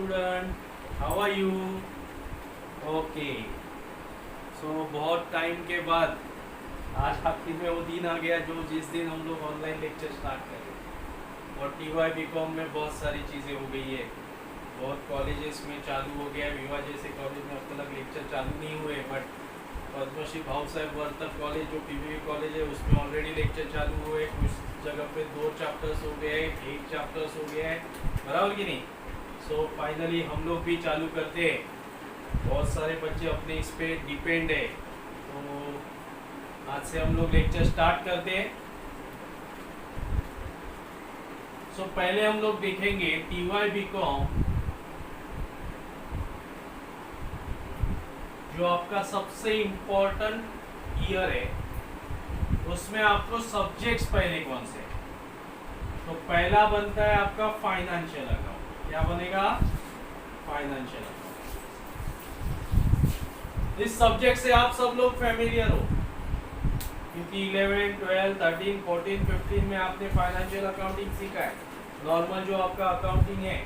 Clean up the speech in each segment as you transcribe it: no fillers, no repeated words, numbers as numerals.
student, how are you? Okay. So बहुत time के बाद आज आखिर में वो दिन आ गया जो जिस दिन हम लोग ऑनलाइन लेक्चर स्टार्ट करें। और TY BCom में बहुत सारी चीज़ें हो गई है, बहुत कॉलेजेस में चालू हो गया है। विवा जैसे कॉलेज में अब तक लेक्चर चालू नहीं हुए, बट पद्मश्री भाव साहब वर्तक कॉलेज जो PVV कॉलेज है उसमें ऑलरेडी लेक्चर चालू हुए। कुछ जगह पे 2 चैप्टर्स हो गए, 1 चैप्टर्स हो गया है, बराबर कि नहीं। सो फाइनली हम लोग भी चालू करते हैं। बहुत सारे बच्चे अपने इस पे डिपेंड है, तो आज से हम लोग लेक्चर स्टार्ट करते हैं। सो पहले हम लोग देखेंगे TY BCom जो आपका सबसे इम्पोर्टेंट ईयर है, उसमें आपको सब्जेक्ट्स पहले कौन से। तो पहला बनता है आपका फाइनेंशियल अकाउंट। क्या बनेगा? Financial account. इस सब्जेक्ट से आप सब लोग फैमिलियर हो, क्योंकि 11, 12, 13, 14, 15 में आपने फाइनेंशियल अकाउंटिंग सीखा है। नॉर्मल जो आपका अकाउंटिंग है,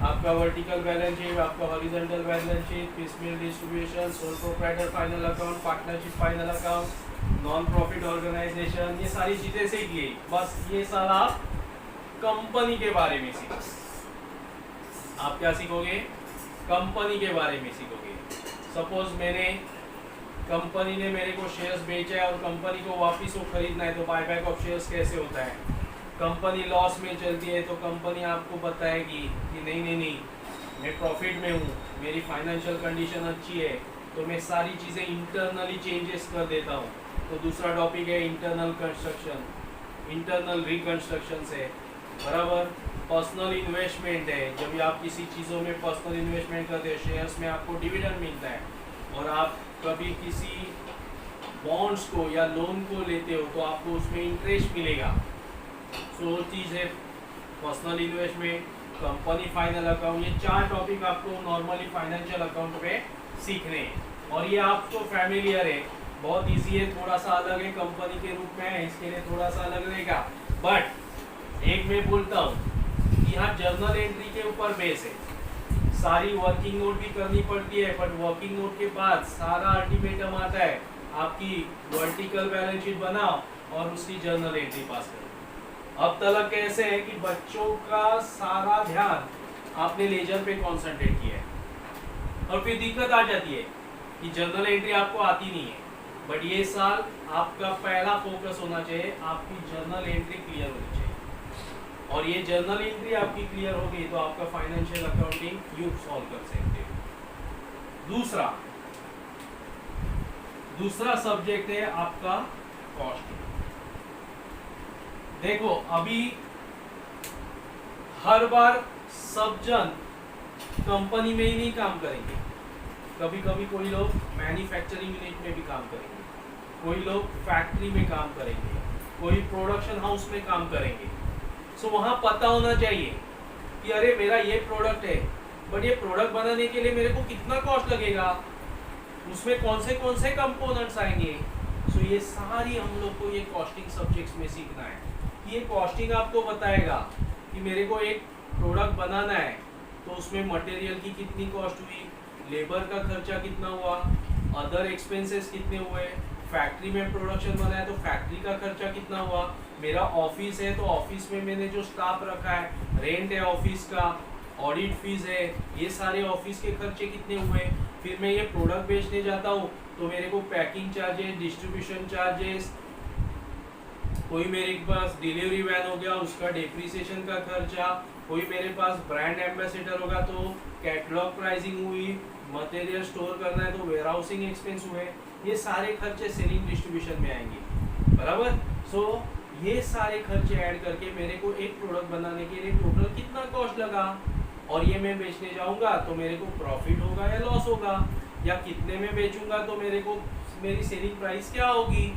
आपका वर्टिकल बैलेंस शीट, आपका horizontal balance sheet, piecemeal distribution, sole proprietor final account, partnership final account, non profit organisation, ये सारी चीजें सीख ली। बस ये सारा आप कंपनी के बारे में सीखो। आप क्या सीखोगे? कंपनी के बारे में सीखोगे। सपोज कंपनी ने मेरे को शेयर्स बेचे और कंपनी को वापस वो खरीदना है, तो बायबैक ऑफ शेयर्स कैसे होता है। कंपनी लॉस में चलती है तो कंपनी आपको बताएगी कि नहीं, मैं प्रॉफिट में हूँ, मेरी फाइनेंशियल कंडीशन अच्छी है, तो मैं सारी चीज़ें इंटरनली चेंजेस कर देता हूँ। तो दूसरा टॉपिक है इंटरनल कंस्ट्रक्शन, इंटरनल रिकंस्ट्रक्शन है, बराबर। पर्सनल इन्वेस्टमेंट है, जब आप किसी चीज़ों में पर्सनल इन्वेस्टमेंट करते हैं, शेयर्स में आपको डिविडेंड मिलता है, और आप कभी किसी बॉन्ड्स को या लोन को लेते हो तो आपको उसमें इंटरेस्ट मिलेगा। सो वो चीज़ है personal investment, company final account. ये 4 टॉपिक आपको नॉर्मली फाइनेंशियल अकाउंट पे सीखने हैं, और ये आपको फैमिलियर है, बहुत इजी है। थोड़ा सा अलग है, कंपनी के रूप में है, इसके लिए थोड़ा सा अलग रहेगा। बट एक मैं बोलता हूँ कि यहाँ जर्नल एंट्री के ऊपर बेस है, सारी वर्किंग नोट भी करनी पड़ती है, बट वर्किंग नोट के बाद सारा अल्टीमेटम आता है, आपकी वर्टिकल बैलेंस शीट बनाओ और उसकी जर्नल एंट्री पास करो। अब तक कैसे है कि बच्चों का सारा ध्यान आपने लेजर पे कंसंट्रेट किया है, और फिर दिक्कत आ जाती है कि जर्नल एंट्री आपको आती नहीं है। बट ये साल आपका पहला फोकस होना चाहिए, आपकी जर्नल एंट्री क्लियर होनी चाहिए, और ये जर्नल एंट्री आपकी क्लियर होगी तो आपका फाइनेंशियल अकाउंटिंग यू सॉल्व कर सकते हो। दूसरा सब्जेक्ट है आपका कॉस्टिंग। देखो अभी हर बार सब जन कंपनी में ही नहीं काम करेंगे, कभी कभी कोई लोग मैन्युफैक्चरिंग यूनिट में भी काम करेंगे, कोई लोग फैक्ट्री में काम करेंगे, कोई प्रोडक्शन हाउस में काम करेंगे। सो वहाँ पता होना चाहिए कि अरे मेरा ये प्रोडक्ट है, बट ये प्रोडक्ट बनाने के लिए मेरे को कितना कॉस्ट लगेगा, उसमें कौन से कंपोनेंट्स आएंगे। सो ये सारी हम लोग को ये कॉस्टिंग सब्जेक्ट्स में सीखना है। ये कॉस्टिंग आपको बताएगा कि मेरे को एक प्रोडक्ट बनाना है तो उसमें मटेरियल की कितनी कॉस्ट हुई, लेबर का खर्चा कितना हुआ, अदर एक्सपेंसेस कितने हुए, फैक्ट्री में प्रोडक्शन बनाया तो फैक्ट्री का खर्चा कितना हुआ, मेरा ऑफिस है तो ऑफिस में मैंने जो स्टाफ रखा है, रेंट है ऑफिस का, ऑडिट फीस है, ये सारे ऑफिस के खर्चे कितने हुए। फिर मैं ये प्रोडक्ट बेचने जाता हूँ तो मेरे को पैकिंग चार्जेस, डिस्ट्रीब्यूशन चार्जेस, कोई मेरे पास डिलीवरी वैन हो गया उसका डेप्रिसिएशन का खर्चा, कोई मेरे पास ब्रांड एम्बेसडर होगा तो कैटलॉग प्राइसिंग हुई, मटेरियल स्टोर करना है तो वेयरहाउसिंग एक्सपेंस हुए, ये सारे खर्चे सेलिंग डिस्ट्रीब्यूशन में आएंगे, बराबर। सो ये सारे खर्चे ऐड करके मेरे को एक प्रोडक्ट बनाने के लिए टोटल कितना कॉस्ट लगा, और ये मैं बेचने जाऊंगा तो मेरे को प्रॉफिट होगा या लॉस होगा, या कितने में बेचूंगा तो मेरे को मेरी सेलिंग प्राइस क्या होगी,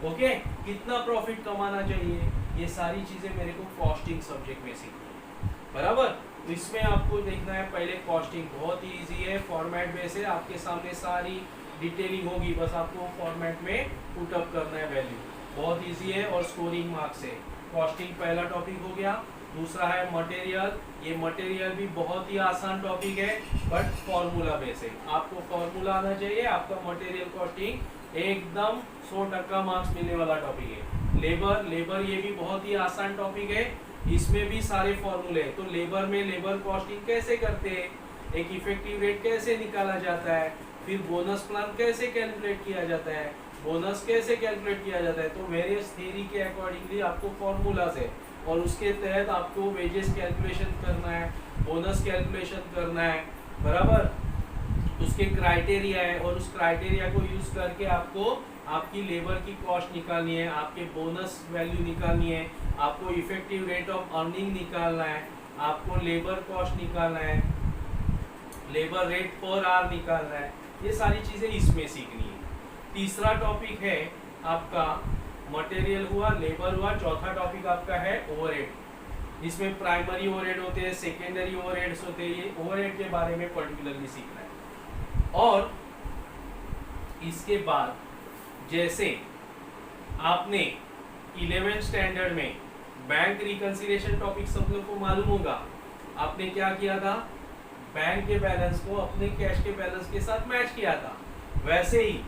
ओके, कितना प्रॉफिट कमाना चाहिए। ये सारी चीजें मेरे को कॉस्टिंग सब्जेक्ट में सीखनी, बराबर। तो इसमें आपको देखना है पहले कॉस्टिंग बहुत ही इजी है, फॉर्मेट बेस है, आपके सामने सारी डिटेलिंग होगी, बस आपको फॉर्मेट में पुटअप करना है वैल्यू, बहुत इजी है, और स्कोरिंग मार्क्स है। कॉस्टिंग पहला टॉपिक हो गया। दूसरा है मटेरियल। ये मटेरियल भी बहुत ही आसान टॉपिक है बट फॉर्मूला बेस है, आपको फॉर्मूला आना चाहिए। आपका मटेरियल कॉस्टिंग एकदम 100% मार्क्स मिलने वाला टॉपिक है। लेबर ये भी बहुत ही आसान टॉपिक है, इसमें भी सारे फॉर्मूले हैं। तो लेबर में लेबर कॉस्टिंग कैसे करते हैं, एक इफेक्टिव रेट कैसे निकाला जाता है, फिर बोनस प्लान कैसे कैलकुलेट किया जाता है, बोनस कैसे कैलकुलेट किया जाता है। तो वेरियस थ्योरी के अकॉर्डिंगली आपको फॉर्मूलाज है और उसके तहत आपको वेजेस कैलकुलेशन करना है, बोनस कैलकुलेशन करना है, बराबर। उसके क्राइटेरिया है और उस क्राइटेरिया को यूज करके आपको आपकी लेबर की कॉस्ट निकालनी है, आपके बोनस वैल्यू निकालनी है, आपको इफेक्टिव रेट ऑफ अर्निंग निकालना है, आपको लेबर कॉस्ट निकालना है, लेबर रेट पर आवर निकालना है। ये सारी चीजें इसमें सीखनी है। तीसरा टॉपिक है आपका मटेरियल हुआ, लेबर हुआ। चौथा टॉपिक आपका है ओवरहेड। इसमें प्राइमरी ओवरहेड होते हैं, सेकेंडरी ओवरहेड्स होते हैं। ये ओवरहेड के बारे में पर्टिकुलरली सीखना है। और इसके बाद जैसे आपने 11th स्टैंडर्ड में बैंक रिकंसिलिएशन टॉपिक सब लोग को मालूम होगा, आपने क्या किया था, बैंक के बैलेंस को अपने कैश के बैलेंस के साथ मैच किया था। वैसे ही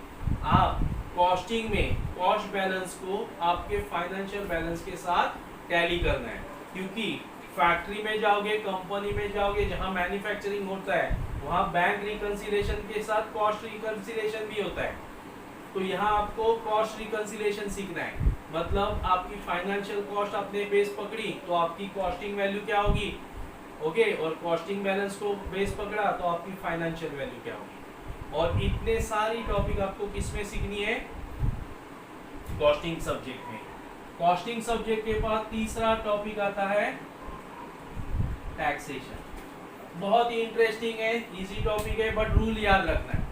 आप कॉस्टिंग में कॉस्ट बैलेंस को आपके फाइनेंशियल बैलेंस के साथ टैली करना है, क्योंकि फैक्ट्री में जाओगे, कंपनी में जाओगे, जहां मैन्युफैक्चरिंग होता है वहां बैंक रिकंसिलिएशन के साथ कॉस्ट रिकंसिलिएशन भी होता है। तो यहाँ आपको कॉस्ट रिकंसिलिएशन सीखना है, मतलब आपकी फाइनेंशियल कॉस्ट आपने बेस पकड़ी तो आपकी कॉस्टिंग वैल्यू क्या होगी, ओके, और कॉस्टिंग बैलेंस को बेस पकड़ा तो आपकी फाइनेंशियल वैल्यू क्या होगी। और इतने सारी टॉपिक आपको किसमें सीखनी है, कॉस्टिंग सब्जेक्ट में। कॉस्टिंग सब्जेक्ट के बाद तीसरा टॉपिक आता है टैक्सेशन। बहुत ही इंटरेस्टिंग है, इजी टॉपिक है बट रूल याद रखना है।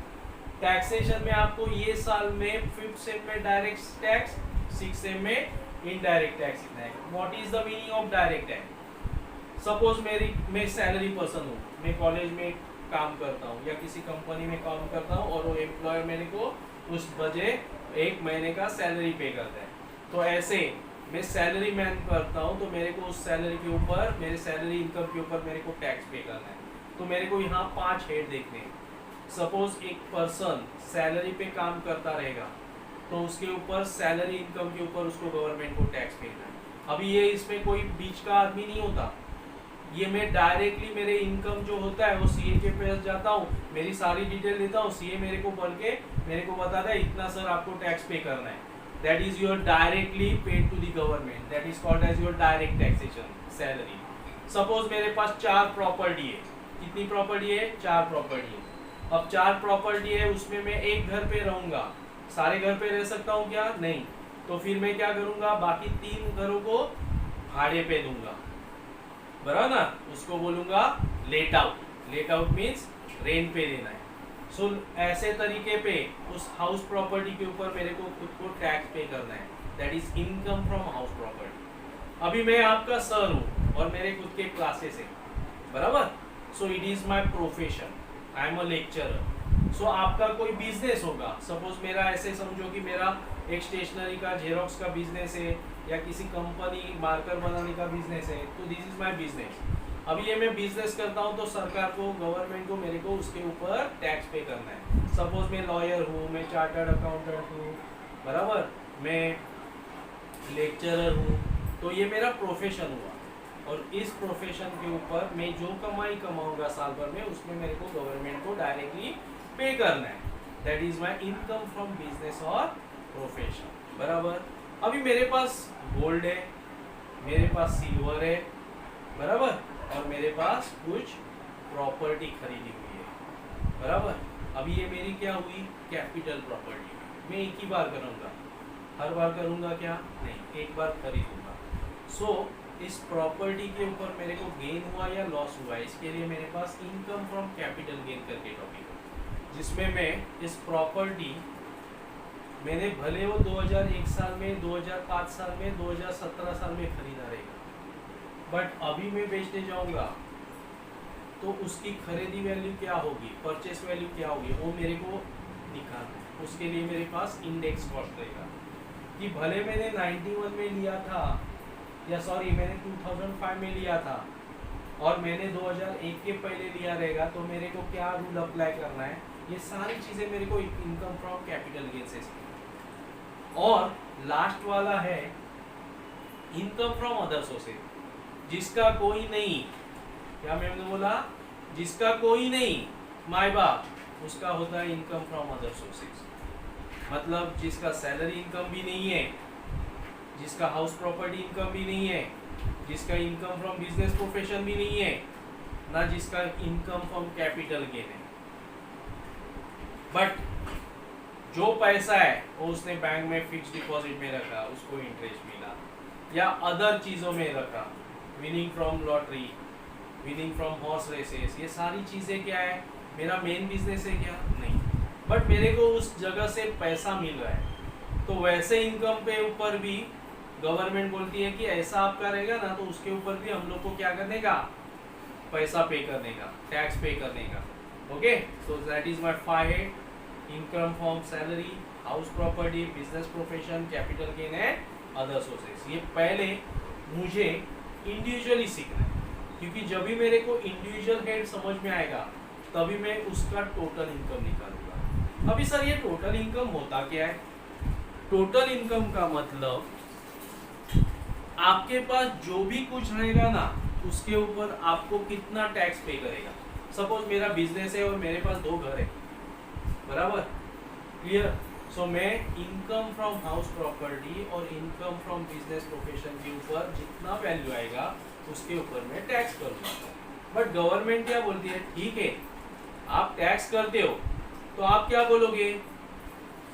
टैक्सेशन में आपको ये साल में 5th सेम में डायरेक्ट टैक्स, 6th सेम में इनडायरेक्ट टैक्स सीखना है। What is the meaning of direct tax. Suppose मैं सैलरी पर्सन हूँ, मैं कॉलेज में काम करता हूँ या किसी कंपनी में काम करता हूँ और वो एम्प्लॉयर मेरे को उस बजे 1 महीने का सैलरी पे करता है। तो ऐसे मैं सैलरी मैन करता हूँ तो मेरे को उस सैलरी के ऊपर, मेरे सैलरी इनकम के ऊपर मेरे को टैक्स पे करना है। तो मेरे को यहाँ 5 हेड देखने हैं। सपोज एक पर्सन सैलरी पे काम करता रहेगा तो उसके ऊपर सैलरी इनकम के ऊपर उसको गवर्नमेंट को टैक्स देना है। अभी ये इसमें कोई बीच का आदमी नहीं होता, ये मैं डायरेक्टली मेरे इनकम जो होता है वो सीए के पास जाता हूँ, मेरी सारी डिटेल देता हूँ, सीए मेरे को बोल के मेरे को बताता है इतना सर आपको टैक्स पे करना है। That is your directly paid to the government, that is called as your direct taxation salary. Suppose मेरे पास 4 प्रॉपर्टी है, कितनी प्रॉपर्टी है, 4 प्रॉपर्टी है। अब 4 प्रॉपर्टी है, उसमें मैं एक घर पे रहूंगा, सारे घर पे रह सकता हूँ क्या, नहीं। तो फिर मैं क्या करूंगा, बाकी 3 घरों को भाड़े पे दूंगा, बराबर ना, उसको बोलूंगा let out. Let out means rent पे देना है। सो ऐसे तरीके पे उस हाउस प्रॉपर्टी के ऊपर मेरे को खुद को टैक्स पे करना है, that is income from house property. अभी मैं आपका सर हूँ और मेरे खुद के क्लासेस है, बराबर। So it is my profession, I am a lecturer. So आपका कोई बिजनेस होगा, सपोज मेरा ऐसे समझो कि मेरा एक स्टेशनरी का जेरोक्स का बिजनेस है या किसी कंपनी मार्कर बनाने का बिजनेस है, तो दिस इज माय बिजनेस। अभी ये मैं बिजनेस करता हूँ तो सरकार को, गवर्नमेंट को मेरे को उसके ऊपर टैक्स पे करना है। सपोज मैं लॉयर हूँ, मैं चार्टर्ड अकाउंटेंट हूँ, बराबर, मैं लेक्चरर हूँ, तो ये मेरा प्रोफेशन हुआ। और इस प्रोफेशन के ऊपर मैं जो कमाई कमाऊंगा साल भर में, उसमें मेरे को गवर्नमेंट को डायरेक्टली पे करना है। That is my income from business और प्रोफेशन, बराबर। अभी मेरे पास गोल्ड है, मेरे पास सिल्वर है, बराबर, और मेरे पास कुछ प्रॉपर्टी खरीदी हुई है, बराबर। अभी ये मेरी क्या हुई, कैपिटल प्रॉपर्टी। मैं एक ही बार करूँगा, हर बार करूँगा क्या, नहीं, एक बार खरीदूंगा। सो इस प्रॉपर्टी के ऊपर मेरे को गेन हुआ या लॉस हुआ, इसके लिए मेरे पास इनकम फ्रॉम कैपिटल गेन करके टॉपिक है, जिसमें मैं इस प्रॉपर्टी मैंने भले वो 2001 साल में, 2005 साल में, 2017 साल में खरीदा रहेगा, बट अभी मैं बेचने जाऊंगा तो उसकी खरीदी वैल्यू क्या होगी, परचेस वैल्यू क्या होगी, वो मेरे को निकालना है। उसके लिए मेरे पास इंडेक्स कॉस्ट रहेगा कि भले मैंने 91 में लिया था या सॉरी मैंने 2005 में लिया था और मैंने 2001 के पहले लिया रहेगा, तो मेरे को क्या रूल अप्लाई करना है, ये सारी चीजें मेरे को इनकम फ्रॉम कैपिटल गेन से सीखना। और लास्ट वाला है इनकम फ्रॉम अदर सोर्सेज, जिसका कोई नहीं, क्या मैंने बोला, जिसका कोई नहीं माय बाप, उसका होता है इनकम फ्रॉम अदर सोर्सेज। मतलब जिसका सैलरी इनकम भी नहीं है, जिसका हाउस प्रॉपर्टी इनकम भी नहीं है, जिसका इनकम फ्रॉम बिजनेस प्रोफेशन भी नहीं है, ना जिसका इनकम फ्रॉम कैपिटल गेन है, बट जो पैसा है वो उसने बैंक में फिक्स डिपॉजिट में रखा, उसको इंटरेस्ट मिला, या अदर चीजों में रखा, winning from lottery, winning from horse races, ये सारी चीजें क्या है, मेरा मेन बिजनेस है क्या, नहीं, बट मेरे को उस जगह से पैसा मिल रहा है। तो वैसे इनकम पे ऊपर भी गवर्नमेंट बोलती है कि ऐसा आपका रहेगा ना, तो उसके ऊपर भी हम लोग को क्या करने का, पैसा पे करने का, टैक्स पे करने का। Okay, so that is my 5 head, income from salary, house property, business profession, capital gain and other sources. ये पहले मुझे इंडिविजुअली सीखना है, क्योंकि जब भी मेरे को इंडिविजुअल हेड समझ में आएगा तभी मैं उसका टोटल इनकम निकालूंगा। अभी सर ये टोटल इनकम होता क्या है? टोटल इनकम का मतलब आपके पास जो भी कुछ रहेगा ना, उसके ऊपर आपको कितना टैक्स पे करेगा। सपोज मेरा बिजनेस है और मेरे पास 2 घर है, बराबर, क्लियर। सो मैं इनकम फ्रॉम हाउस प्रॉपर्टी और इनकम फ्रॉम बिजनेस प्रोफेशन के ऊपर जितना वैल्यू आएगा उसके ऊपर मैं टैक्स करूंगा। बट गवर्नमेंट क्या बोलती है, ठीक है आप टैक्स करते हो, तो आप क्या बोलोगे,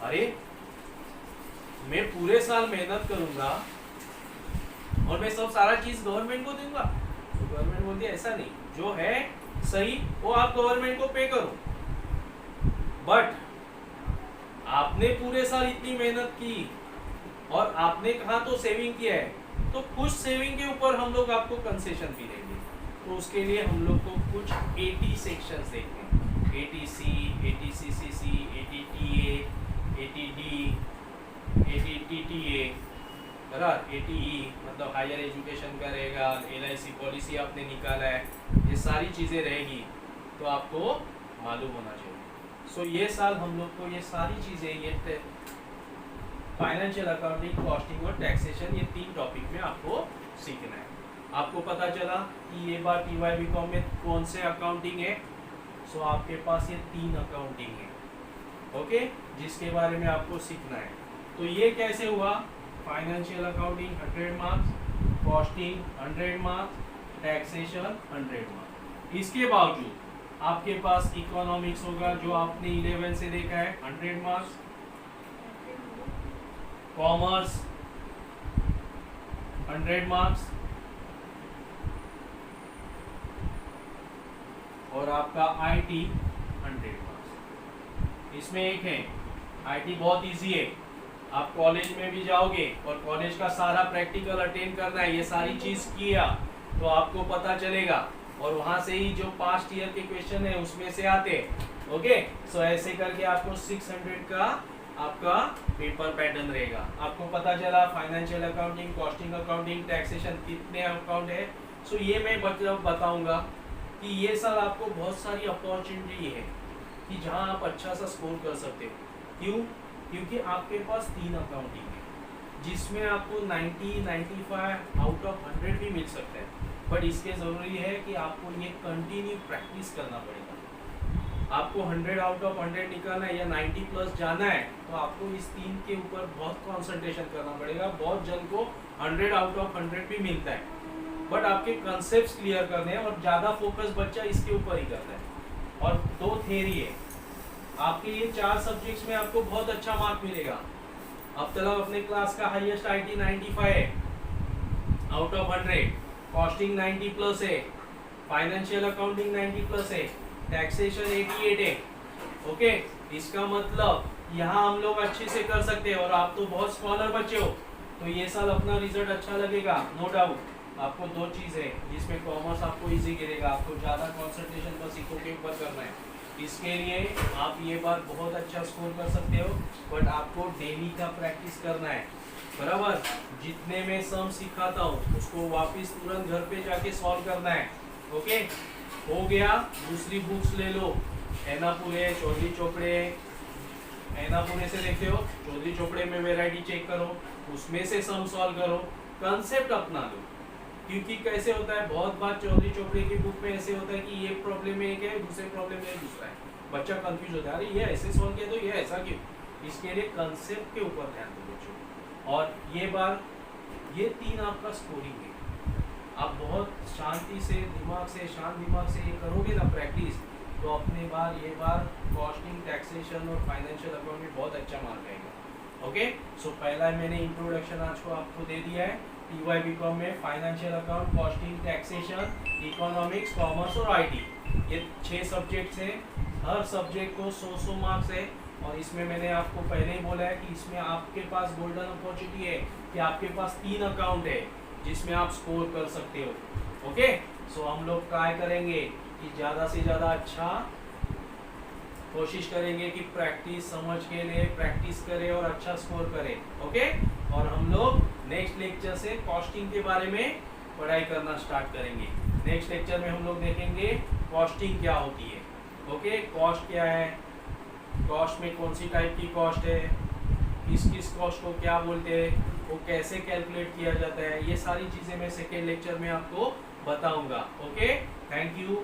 अरे मैं पूरे साल मेहनत करूंगा और मैं सब सारा चीज गवर्नमेंट को दूंगा। तो गवर्नमेंट बोलती है ऐसा नहीं, जो है सही वो आप गवर्नमेंट को पे करो, बट आपने पूरे साल इतनी मेहनत की और आपने कहा तो सेविंग किया है, तो कुछ सेविंग के ऊपर हम लोग आपको कंसेशन भी देंगे। तो उसके लिए हम लोग को कुछ 80 सेक्शंस देखते हैं, 80C, 80CCC, 80TA, 80D, 80TTA, बराबर, 80E मतलब हायर एजुकेशन का रहेगा, LIC पॉलिसी आपने निकाला है, ये सारी चीज़ें रहेगी, तो आपको मालूम होना चाहिए। सो ये साल हम लोग को ये सारी चीज़ें, ये फाइनेंशियल अकाउंटिंग, कॉस्टिंग और टैक्सेशन, ये 3 टॉपिक में आपको सीखना है। आपको पता चला कि ये बार TY/BCom में कौन से अकाउंटिंग है। सो आपके पास ये 3 अकाउंटिंग है, ओके, जिसके बारे में आपको सीखना है। तो ये कैसे हुआ, financial accounting 100 marks, costing 100 marks, taxation 100 marks. इसके बावजूद आपके पास इकोनॉमिक्स होगा जो आपने 11 से देखा है, 100 मार्क्स, कॉमर्स 100 मार्क्स, और आपका IT 100 मार्क्स। इसमें एक है IT बहुत इजी है, आप कॉलेज में भी जाओगे और कॉलेज का सारा प्रैक्टिकल अटेंड करना है, ये सारी चीज किया तो आपको पता चलेगा, और वहां से ही जो पास्ट ईयर के क्वेश्चन है उसमें से आते हैं। ओके, सो ऐसे करके आपको 600 का आपका पेपर पैटर्न रहेगा। आपको पता चला financial accounting, costing accounting, taxation कितने अकाउंट है। सो ये मैं बताऊंगा कि ये साल आपको बहुत सारी अपॉर्चुनिटी है कि जहां आप अच्छा सा स्कोर कर सकते हो। क्यों? क्योंकि आपके पास 3 अकाउंटिंग है, जिसमें आपको 90, 95 आउट ऑफ 100 भी मिल सकता है, बट इसके ज़रूरी है कि आपको ये कंटिन्यू प्रैक्टिस करना पड़ेगा। आपको 100 आउट ऑफ 100 निकालना है या 90 प्लस जाना है, तो आपको इस 3 के ऊपर बहुत कंसंट्रेशन करना पड़ेगा। बहुत जन को 100 आउट ऑफ 100 भी मिलता है, बट आपके कंसेप्ट क्लियर करने हैं और ज़्यादा फोकस बच्चा इसके ऊपर ही करता है। और 2 थ्योरी है, आपके ये 4 सब्जेक्ट्स में आपको बहुत अच्छा मार्क मिलेगा। अब तक अपने क्लास का हाईएस्ट IT 95 है आउट ऑफ 100, कॉस्टिंग 90 प्लस है, फाइनेंशियल अकाउंटिंग 90 प्लस है, टैक्सेशन 88 है। ओके, इसका मतलब यहाँ हम लोग अच्छे से कर सकते हैं, और आप तो बहुत स्कॉलर बच्चे हो, तो ये साल अपना रिजल्ट अच्छा लगेगा, नो डाउट। आपको 2 चीज़ें जिसमें कॉमर्स आपको इजी गिरेगा, आपको ज़्यादा कंसंट्रेशन बस इको के ऊपर करना है। इसके लिए आप ये बार बहुत अच्छा स्कोर कर सकते हो, बट आपको डेली का प्रैक्टिस करना है। बराबर। जितने में सम सिखाता हूँ उसको वापस तुरंत घर पे जाके सॉल्व करना है। ओके, हो गया। दूसरी बुक्स ले लो, एनापुरे, चौधरी चोपड़े। एनापुरे से देखते हो, चौधरी चोपड़े में वैरायटी चेक करो, उसमें से सम सॉल्व करो, कंसेप्ट अपना लो। क्योंकि कैसे होता है, बहुत बार चौधरी चोपड़े की बुक में ऐसे होता है कि ये प्रॉब्लम में एक है, दूसरे प्रॉब्लम में दूसरा है, बच्चा कंफ्यूज होता है, अरे ये ऐसे सॉल्व किया तो ये ऐसा क्यों। इसके लिए कंसेप्ट के ऊपर ध्यान दो बच्चों। और ये बार ये 3 आपका स्कोरिंग है। आप बहुत शांति से, दिमाग से, शांत दिमाग से ये करोगे ना प्रैक्टिस, तो अपने बार ये बार कॉस्टिंग, टैक्सेशन और फाइनेंशियल अकाउंट में बहुत अच्छा मार्क आएगा। ओके, सो पहला मैंने इंट्रोडक्शन आज को आपको दे दिया है। टीवाई बीकॉम में financial account, costing, taxation, economics, commerce और आईटी, ये 6 सब्जेक्ट्स हैं। हर सब्जेक्ट को 100 मार्क्स है। और इसमें मैंने आपको पहले ही बोला है कि इसमें आपके पास गोल्डन अपॉर्चुनिटी है कि आपके पास 3 अकाउंट है जिसमें आप स्कोर कर सकते हो। ओके, सो हम लोग ट्राई करेंगे कि ज़्यादा से ज़्यादा अच्छा कोशिश करेंगे कि प्रैक्टिस समझ के लिए प्रैक्टिस करें और अच्छा स्कोर करें। ओके, और हम लोग नेक्स्ट लेक्चर से कॉस्टिंग के बारे में पढ़ाई करना स्टार्ट करेंगे। नेक्स्ट लेक्चर में हम लोग देखेंगे कॉस्टिंग क्या होती है। ओके, कॉस्ट क्या है, कॉस्ट में कौन सी टाइप की कॉस्ट है, किस किस कॉस्ट को क्या बोलते हैं, वो कैसे कैलकुलेट किया जाता है, ये सारी चीज़ें मैं सेकेंड लेक्चर में आपको बताऊंगा। Okay, thank you.